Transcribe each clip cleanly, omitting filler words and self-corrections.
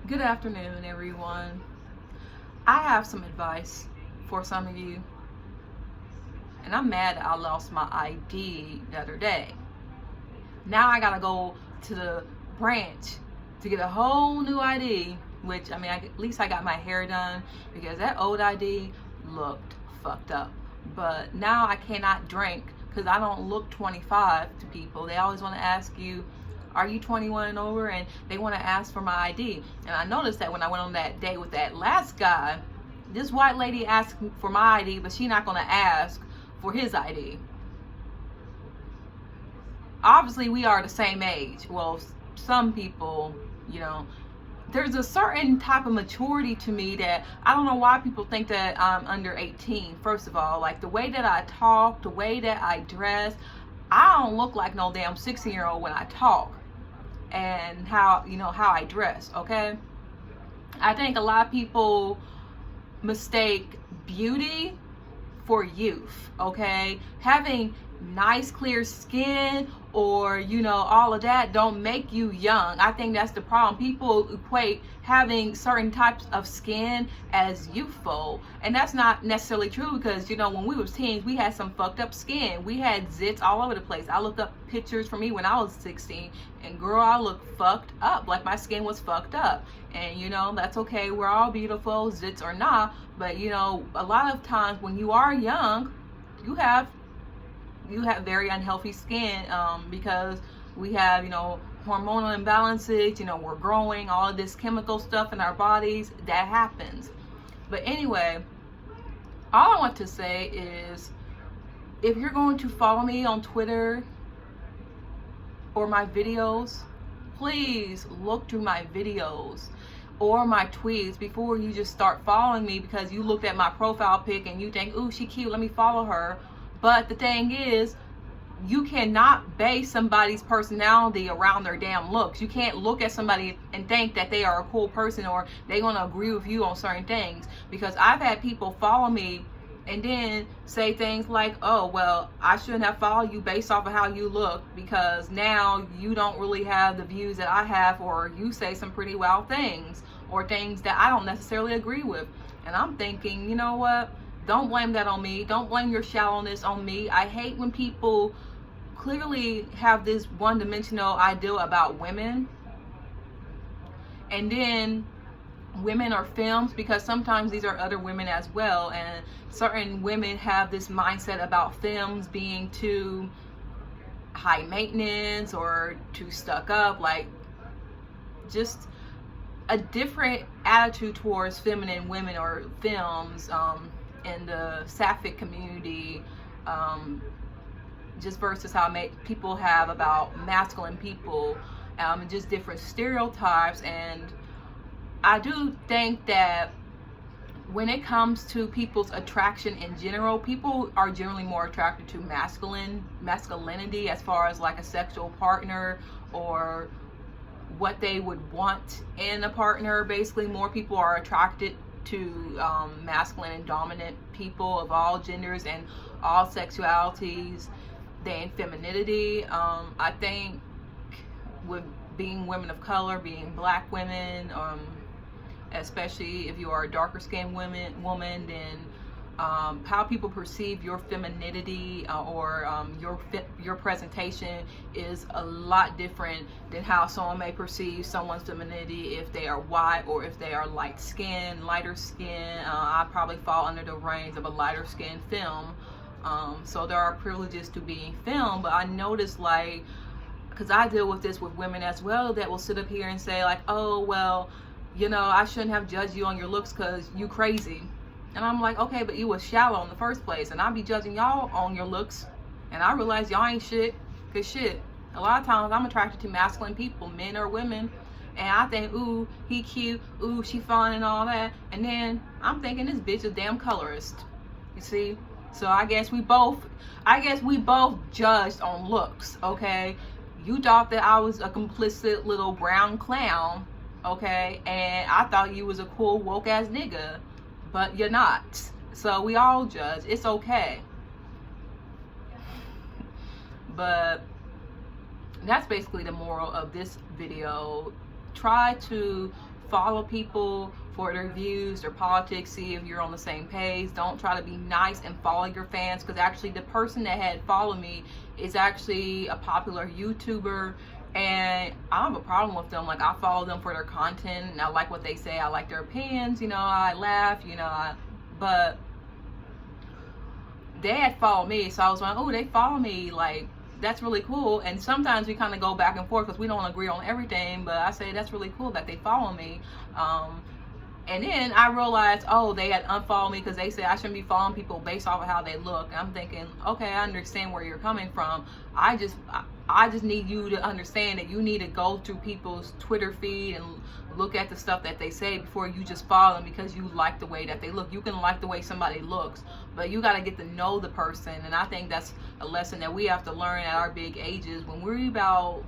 Good afternoon, everyone. I have some advice for some of you, and I'm mad that I lost my ID the other day. Now I gotta go to the branch to get a whole new ID, which, at least I got my hair done because that old ID looked fucked up. But now I cannot drink because I don't look 25 to people. They always want to ask you, are you 21 and over? And they want to ask for my ID. And I noticed that when I went on that date with that last guy, this white lady asked for my ID, but she's not going to ask for his ID. Obviously, we are the same age. Well, some people, you know, there's a certain type of maturity to me that I don't know why people think that I'm under 18. First of all, like the way that I talk, the way that I dress, I don't look like no damn 16-year-old when I talk, and how I dress, okay? I think a lot of people mistake beauty for youth, okay? Having nice clear skin or all of that don't make you young. I think that's the problem. People equate having certain types of skin as youthful, and that's not necessarily true, because when we were teens, we had some fucked up skin. We had zits all over the place. I looked up pictures for me when I was 16, and girl, I looked fucked up. Like my skin was fucked up. And that's okay. We're all beautiful, zits or not. But a lot of times when you are young, you have very unhealthy skin, because we have hormonal imbalances. We're growing, all of this chemical stuff in our bodies that happens. But anyway, all I want to say is, if you're going to follow me on Twitter or my videos, please look through my videos or my tweets before you just start following me, because you looked at my profile pic and you think, ooh, she cute, let me follow her. But the thing is, you cannot base somebody's personality around their damn looks. You can't look at somebody and think that they are a cool person or they're going to agree with you on certain things. Because I've had people follow me and then say things like, oh, well, I shouldn't have followed you based off of how you look, because now you don't really have the views that I have, or you say some pretty wild things or things that I don't necessarily agree with. And I'm thinking, you know what? Don't blame that on me. Don't blame your shallowness on me. I hate when people clearly have this one-dimensional idea about women, and then women are films, because sometimes these are other women as well, and certain women have this mindset about films being too high maintenance or too stuck up, like just a different attitude towards feminine women or films, in the sapphic community, just versus how people have about masculine people, and just different stereotypes. And I do think that when it comes to people's attraction in general, people are generally more attracted to masculinity as far as like a sexual partner or what they would want in a partner. Basically, more people are attracted to masculine and dominant people of all genders and all sexualities than femininity. I think with being women of color, being black women, especially if you are a darker skinned woman, then how people perceive your femininity, or your presentation is a lot different than how someone may perceive someone's femininity if they are white or if they are lighter skin. I probably fall under the range of a lighter skin film. So there are privileges to being film, but I notice, like, because I deal with this with women as well, that will sit up here and say like, oh, well, I shouldn't have judged you on your looks because you crazy. And I'm like, okay, but you was shallow in the first place, and I be judging y'all on your looks, and I realize y'all ain't shit. Cause shit, a lot of times I'm attracted to masculine people, men or women, and I think, ooh, he cute, ooh, she fun and all that, and then I'm thinking this bitch is damn colorist. You see? So I guess we both judged on looks, okay? You thought that I was a complicit little brown clown, okay? And I thought you was a cool woke ass nigga, but you're not. So we all judge. It's okay. But that's basically the moral of this video. Try to follow people for their views, their politics, see if you're on the same page. Don't try to be nice and follow your fans, because actually the person that had followed me is actually a popular YouTuber, and I don't have a problem with them. Like, I follow them for their content and I like what they say, I like their opinions, I laugh, but they had followed me, so I was like, oh, they follow me, like, that's really cool. And sometimes we kind of go back and forth because we don't agree on everything, but I say that's really cool that they follow me. And then I realized, oh, they had unfollowed me because they said I shouldn't be following people based off of how they look. And I'm thinking, okay, I understand where you're coming from. I just need you to understand that you need to go through people's Twitter feed and look at the stuff that they say before you just follow them because you like the way that they look. You can like the way somebody looks, but you got to get to know the person. And I think that's a lesson that we have to learn at our big ages. When we're about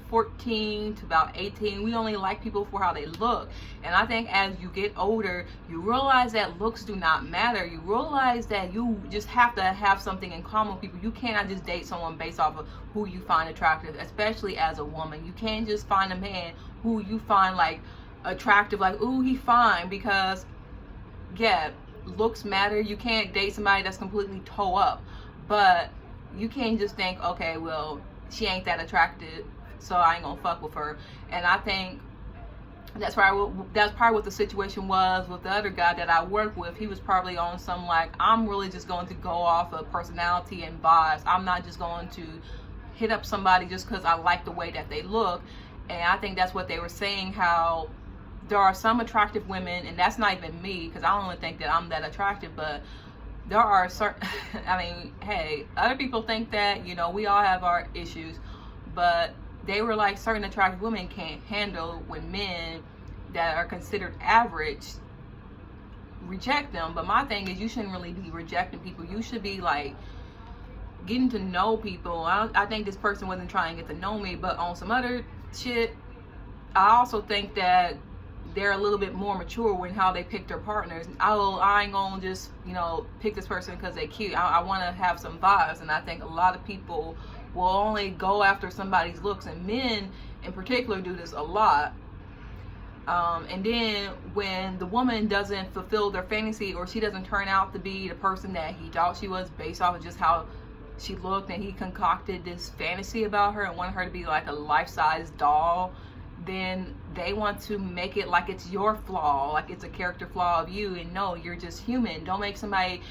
14 to about 18, we only like people for how they look. And I think as you get older, you realize that looks do not matter. You realize that you just have to have something in common with people. You cannot just date someone based off of who you find attractive, especially as a woman. You can't just find a man who you find like attractive, like, ooh, he fine, because yeah, looks matter. You can't date somebody that's completely toe up, but you can't just think, okay, well, she ain't that attractive, so I ain't gonna fuck with her. And I think that's probably what the situation was with the other guy that I worked with. He was probably on some like, I'm really just going to go off of personality and vibes. I'm not just going to hit up somebody just because I like the way that they look. And I think that's what they were saying, how there are some attractive women, and that's not even me, because I don't even think that I'm that attractive, but there are certain I mean, hey, other people think that, we all have our issues, but they were like, certain attractive women can't handle when men that are considered average reject them. But my thing is, you shouldn't really be rejecting people. You should be like getting to know people. I think this person wasn't trying to get to know me, but on some other shit, I also think that they're a little bit more mature in how they pick their partners. I ain't gonna just, pick this person because they're cute. I want to have some vibes, and I think a lot of people will only go after somebody's looks, and men in particular do this a lot. And then when the woman doesn't fulfill their fantasy, or she doesn't turn out to be the person that he thought she was based off of just how she looked, and he concocted this fantasy about her and wanted her to be like a life-size doll, then they want to make it like it's your flaw, like it's a character flaw of you. And no, you're just human. Don't let somebody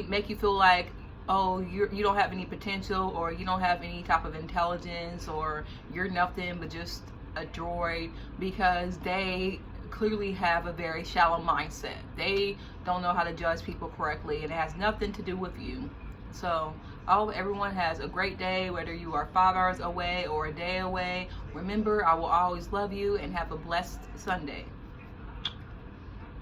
make you feel like, oh, you don't have any potential, or you don't have any type of intelligence, or you're nothing but just a droid, because they clearly have a very shallow mindset. They don't know how to judge people correctly, and it has nothing to do with you. So I hope everyone has a great day, whether you are 5 hours away or a day away. Remember, I will always love you, and have a blessed Sunday.